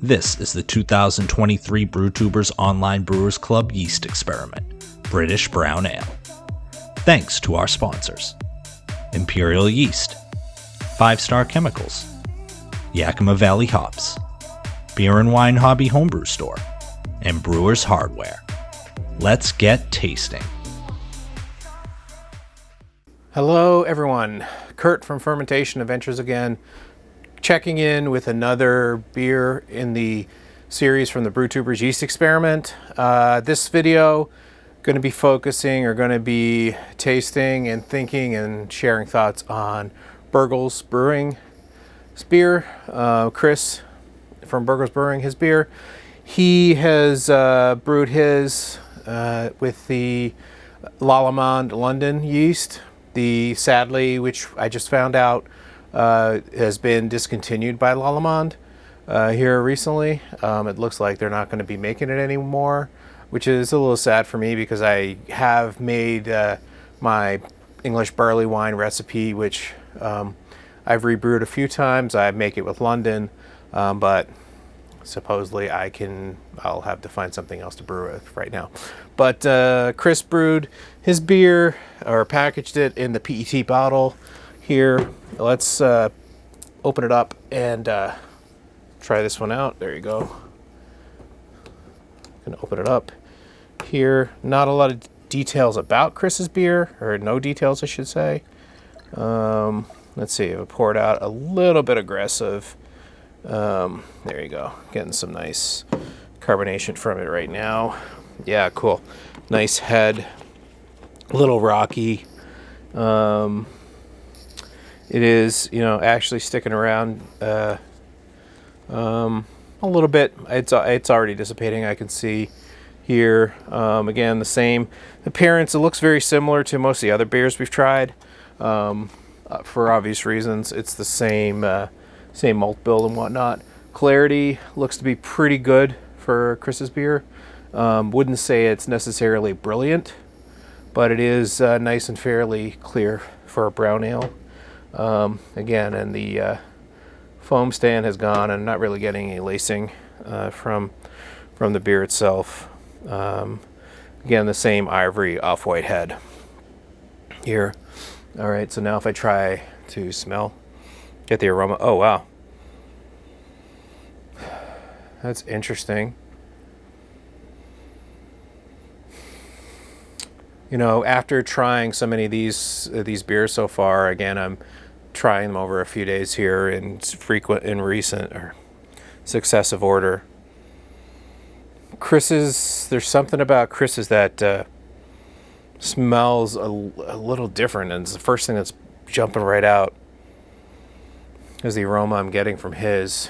This is the 2023 Brewtubers Online Brewers Club Yeast Experiment, British Brown Ale. Thanks to our sponsors: Imperial Yeast, 5 Star Chemicals, Yakima Valley Hops, Beer and Wine Hobby Homebrew Store, and Brewers Hardware. Let's get tasting. Hello everyone, Kurt from Fermentation Adventures again, checking in with another beer in the series from the Brewtubers Yeast Experiment. This video going to be focusing or going to be tasting and thinking and sharing thoughts on Burgles Brewing beer. Chris from Burgles Brewing, his beer. He has brewed his with the Lallemand London yeast. Sadly, which I just found out has been discontinued by Lallemand here recently. It looks like they're not going to be making it anymore, which is a little sad for me because I have made my English barley wine recipe, which I've rebrewed a few times. I make it with London, but supposedly I'll have to find something else to brew with right now. But Chris brewed his beer, or packaged it in the PET bottle here. Let's open it up and try this one out. There you go. Gonna open it up here. Not a lot of details about Chris's beer, or no details I should say. Let's see, I poured out a little bit aggressive. There you go. Getting some nice carbonation from it right now. Yeah, cool. Nice head. A little rocky. It is, actually sticking around a little bit. It's already dissipating, I can see here. Again, the same appearance. It looks very similar to most of the other beers we've tried. For obvious reasons, it's the same malt bill and whatnot. Clarity looks to be pretty good for Chris's beer. Wouldn't say it's necessarily brilliant, but it is nice and fairly clear for a brown ale. Again, and the foam stand has gone. I'm not really getting any lacing from the beer itself. Again, the same ivory off-white head here. All right, so now if I try to smell, get the aroma. Oh, wow. That's interesting. After trying so many of these beers so far, again, I'm trying them over a few days here in recent or successive order. There's something about Chris's that smells a little different, and it's the first thing that's jumping right out is the aroma I'm getting from his.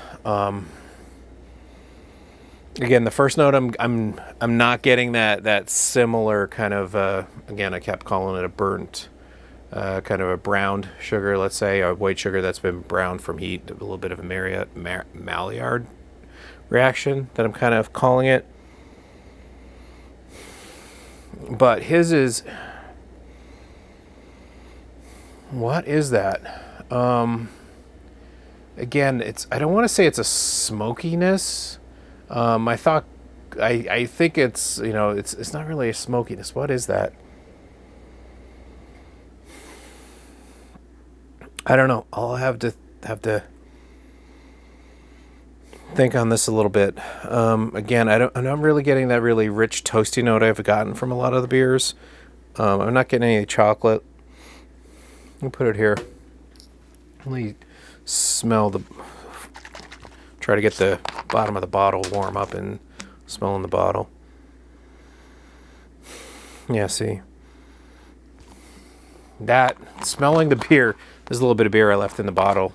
Again, the first note I'm not getting that similar kind of again, I kept calling it a burnt kind of a browned sugar, let's say, a white sugar that's been browned from heat, a little bit of a Maillard reaction that I'm kind of calling it. But his is, what is that? Again, I don't want to say it's a smokiness. I think it's, it's not really a smokiness. What is that? I don't know. I'll have to think on this a little bit. Again, I'm not really getting that really rich toasty note I've gotten from a lot of the beers. I'm not getting any chocolate. Let me put it here. Let me try to get the bottom of the bottle warm up and smell in the bottle. Yeah, see. That, smelling the beer, there's a little bit of beer I left in the bottle.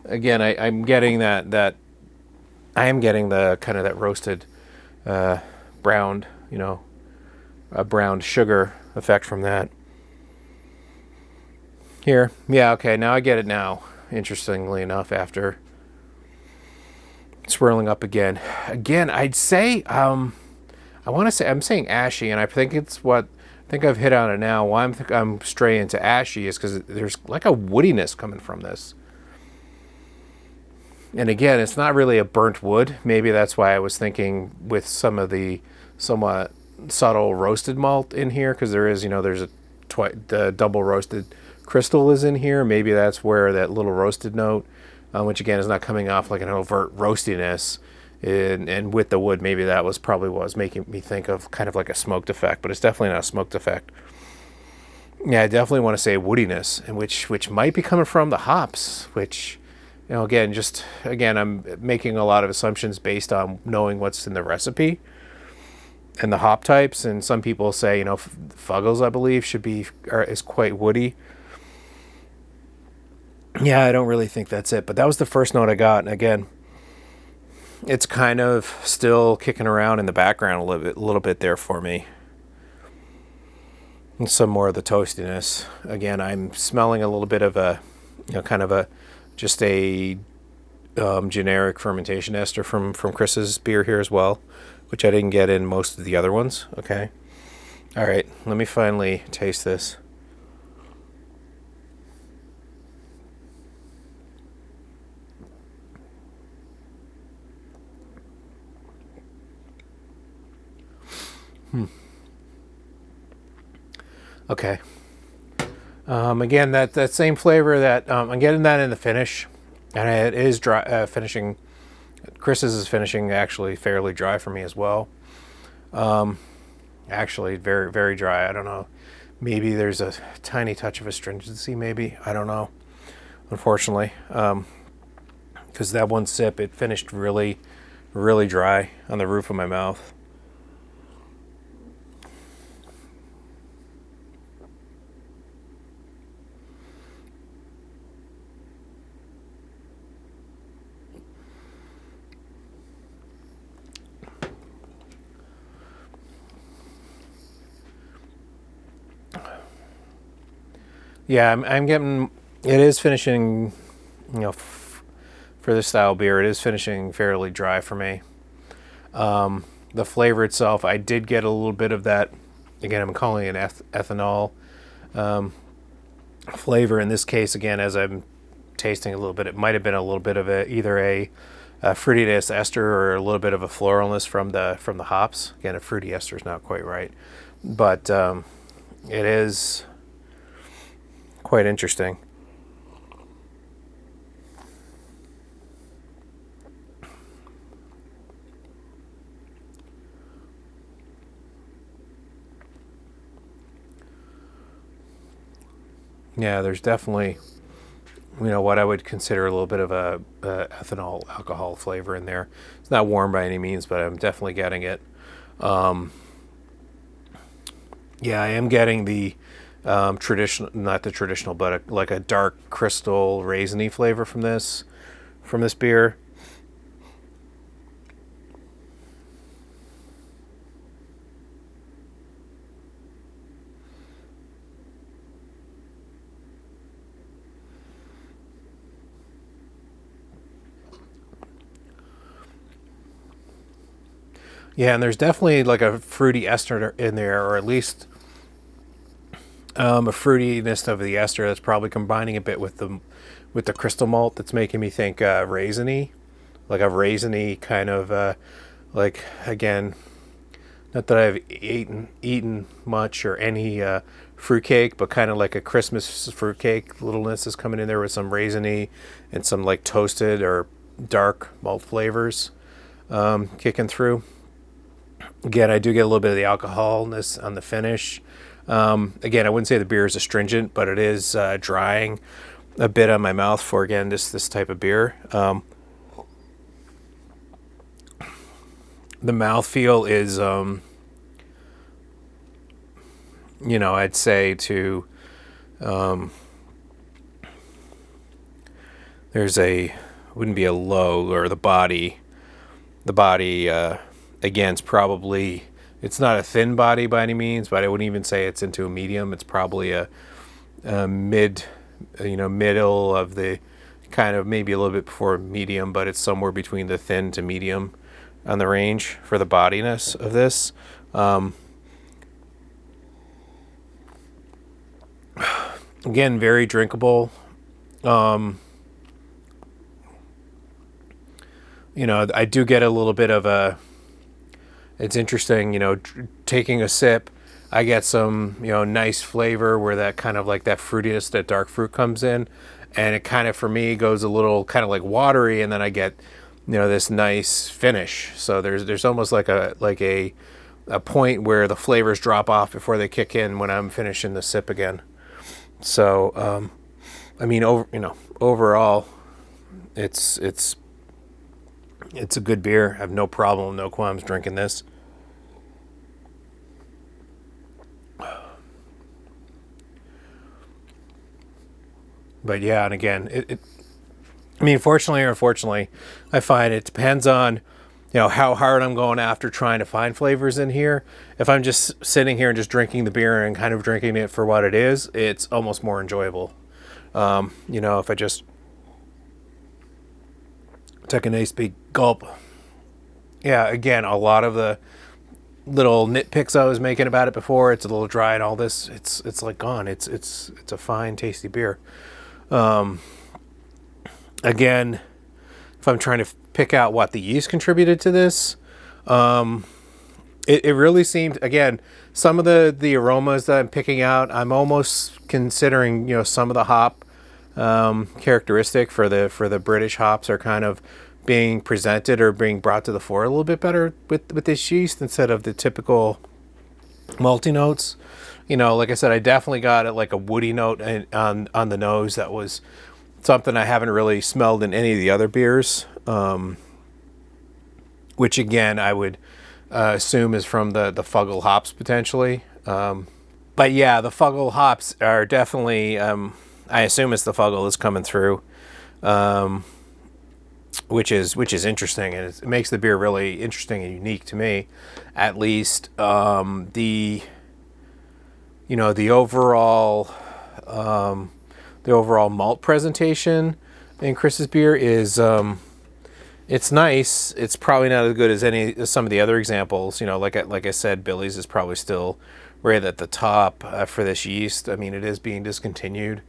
Again, I'm getting that I am getting the kind of that roasted, browned, a browned sugar effect from that. Here, yeah, okay, now I get it now, interestingly enough, after swirling up again. Again, I'd say, I'm saying ashy, and I think I've hit on it now. Why I'm straying to ashy is because there's like a woodiness coming from this. And again, it's not really a burnt wood. Maybe that's why I was thinking with some of the somewhat subtle roasted malt in here, because there is, there's the double roasted crystal is in here. Maybe that's where that little roasted note, which again is not coming off like an overt roastiness, and with the wood, maybe that was probably what was making me think of kind of like a smoked effect, but it's definitely not a smoked effect. Yeah, I definitely want to say woodiness, and which might be coming from the hops, which, again, I'm making a lot of assumptions based on knowing what's in the recipe and the hop types. And some people say, Fuggles, I believe, is quite woody. Yeah, I don't really think that's it, but that was the first note I got. And again, it's kind of still kicking around in the background a little bit there for me. And some more of the toastiness. Again, I'm smelling a little bit of a, just a generic fermentation ester from Chris's beer here as well, which I didn't get in most of the other ones. Okay. All right, let me finally taste this. Okay. Again, that same flavor that I'm getting that in the finish, and it is dry finishing. Chris's is finishing actually fairly dry for me as well. Actually, very very dry. I don't know. Maybe there's a tiny touch of astringency. Maybe, I don't know. Unfortunately, because that one sip, it finished really really dry on the roof of my mouth. Yeah, I'm getting. It is finishing, for this style beer, it is finishing fairly dry for me. The flavor itself, I did get a little bit of that. Again, I'm calling it ethanol flavor in this case. Again, as I'm tasting a little bit, it might have been a little bit of either a fruitiness ester or a little bit of a floralness from the hops. Again, a fruity ester is not quite right, but it is quite interesting. Yeah, there's definitely, what I would consider a little bit of a ethanol alcohol flavor in there. It's not warm by any means, but I'm definitely getting it. Yeah, I am getting the traditional, not the traditional, but like a dark crystal raisiny flavor from this beer. Yeah, and there's definitely like a fruity ester in there, or at least a fruitiness of the ester that's probably combining a bit with the crystal malt that's making me think raisiny, like a raisiny kind of like, again, not that I've eaten much or any fruitcake, but kind of like a Christmas fruitcake littleness is coming in there with some raisiny and some like toasted or dark malt flavors kicking through. Again, I do get a little bit of the alcoholness on the finish. Again, I wouldn't say the beer is astringent, but it is drying a bit on my mouth for, again, this type of beer. The mouthfeel is, I'd say wouldn't be a low, or the body, again, it's not a thin body by any means, but I wouldn't even say it's into a medium. It's probably a middle of the kind of, maybe a little bit before medium, but it's somewhere between the thin to medium on the range for the bodiness of this. Again, very drinkable. you know, I do get a little bit of a, it's interesting, you know, taking a sip, I get some, you know, nice flavor where that kind of like that fruitiness, that dark fruit comes in, and it kind of, for me, goes a little kind of like watery, and then I get, you know, this nice finish. So there's almost like a point where the flavors drop off before they kick in when I'm finishing the sip again. So, I mean, overall, it's a good beer. I have no problem, no qualms drinking this. But yeah, and again, I mean, fortunately or unfortunately, I find it depends on, you know, how hard I'm going after trying to find flavors in here. If I'm just sitting here and just drinking the beer and kind of drinking it for what it is, it's almost more enjoyable. You know, if I just take a nice big gulp. Yeah, again, a lot of the little nitpicks I was making about it before, it's a little dry and all this, it's like gone. It's a fine, tasty beer. Again, if I'm trying to pick out what the yeast contributed to this, it really seemed, again, some of the aromas that I'm picking out, I'm almost considering, you know, some of the hop characteristic for the British hops are kind of being presented or being brought to the fore a little bit better with this yeast instead of the typical malty notes. You know, like I said, I definitely got it like a woody note on the nose that was something I haven't really smelled in any of the other beers, which again I would assume is from the Fuggle hops potentially. But yeah, the Fuggle hops are definitely, I assume it's the Fuggle that's coming through, which is interesting, and it makes the beer really interesting and unique to me, at least. The overall malt presentation in Chris's beer is it's nice. It's probably not as good as some of the other examples. You know, like I said, Billy's is probably still right at the top for this yeast. I mean, it is being discontinued,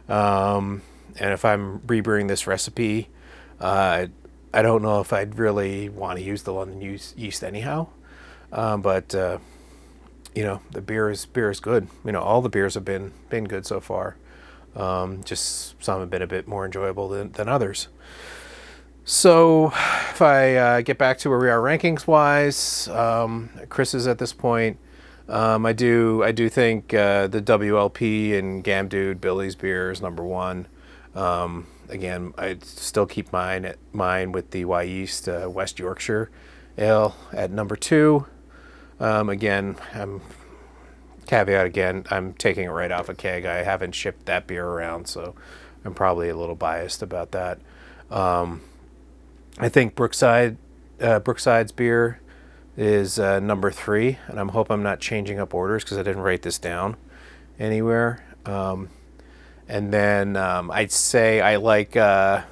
and if I'm rebrewing this recipe, I don't know if I'd really want to use the London yeast anyhow. But you know, the beer is good. You know, all the beers have been good so far. Just some have been a bit more enjoyable than others. So if I get back to where we are rankings wise, Chris is at this point. I do think the WLP and Gamdude Billy's beer is number one. Again, I still keep mine with the Y Yeast West Yorkshire Ale at number two. Again, I'm taking it right off a keg. I haven't shipped that beer around, so I'm probably a little biased about that. I think Brookside's beer is number three, and I hope I'm not changing up orders because I didn't write this down anywhere. And then I'd say I like, I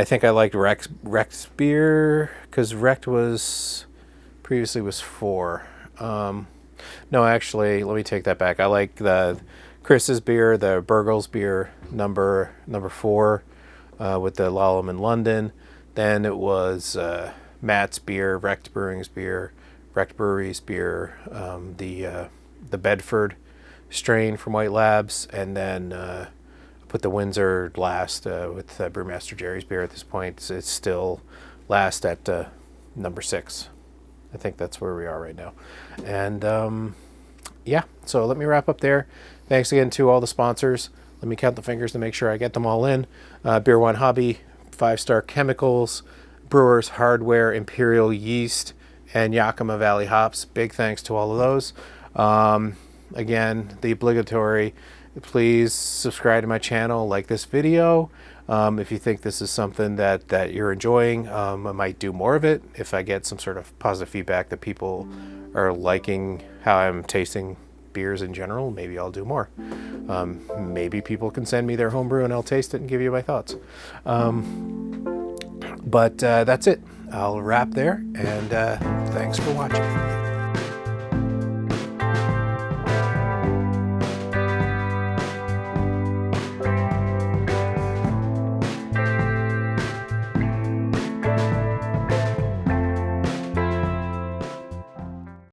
think I liked Wreck's beer because Wrecked previously was 4. No, actually, let me take that back. I like the Chris's beer, the Burgles beer, number 4, with the Lallemand London. Then it was Matt's beer, Wrecked Brewing's beer, Wrecked Brewery's beer, the Bedford strain from White Labs, and then put the Windsor last with Brewmaster Jerry's beer. At this point, it's still last at number 6. I think that's where we are right now. And yeah, so let me wrap up there. Thanks again to all the sponsors. Let me count the fingers to make sure I get them all in. Beer Wine Hobby, 5 Star Chemicals, Brewers Hardware, Imperial Yeast, and Yakima Valley Hops. Big thanks to all of those. Again, the obligatory, please subscribe to my channel, like this video. If you think this is something that you're enjoying, I might do more of it. If I get some sort of positive feedback that people are liking how I'm tasting beers in general, maybe I'll do more. Maybe people can send me their homebrew and I'll taste it and give you my thoughts. But that's it. I'll wrap there, and thanks for watching.